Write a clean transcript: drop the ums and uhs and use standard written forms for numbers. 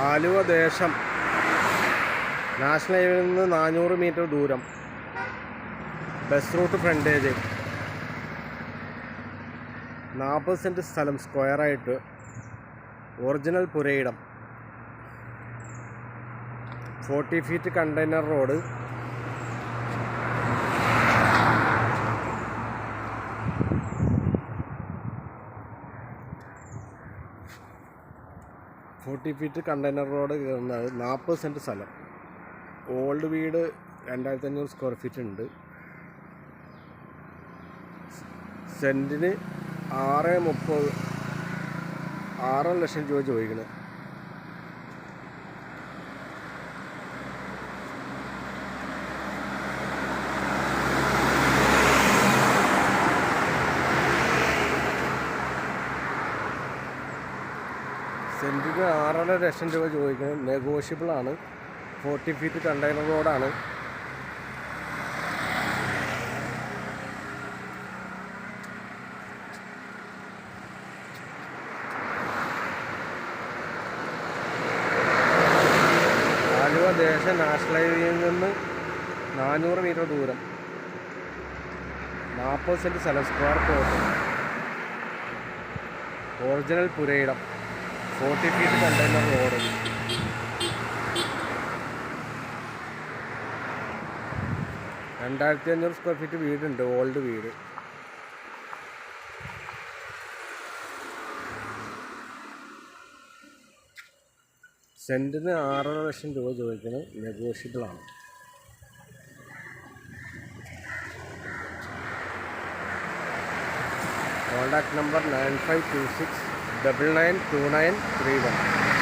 ആലുവ ദേശം നാഷണൽ ഹൈവേയിൽ നിന്ന് 400 മീറ്റർ ദൂരം, ബസ് റൂട്ട് ഫ്രണ്ടേജ്, 40 സെൻറ്റ് സ്ഥലം സ്ക്വയറായിട്ട്, ഒറിജിനൽ പുരയിടം, 40 ഫീറ്റ് കണ്ടെയ്നർ റോഡ്, കയറുന്നത്, 40 സെൻറ്റ് സ്ഥലം, ഓൾഡ് വീട് 2500 സ്ക്വയർ ഫീറ്റ് ഉണ്ട്. സെൻറ്റിന് 6 ലക്ഷം രൂപ ചോദിക്കുന്നത്. സെൻറ്റിന് 6.5 ലക്ഷം രൂപ ചോദിക്കുന്നത്. നെഗോഷ്യബിളാണ്. 40 ഫീറ്റ് കണ്ടെയ്നർ റോഡാണ്. ആലുവ ദേശം നാഷണൽ ഹൈവേയിൽ നിന്ന് 400 മീറ്റർ ദൂരം, 40 സെൻറ്റ് സ്ഥലം സ്ക്വയർ പ്ലോട്ട്, ഒറിജിനൽ പുരയിടം, 40 feet container road, 2500 square feet വീടുണ്ട്, ഓൾഡ് വീട്. സെൻറ്റിന് 6.5 ലക്ഷം രൂപ ചോദിക്കുന്നത്. നെഗോഷ്യബിളാണ്. Contact number 9526992931.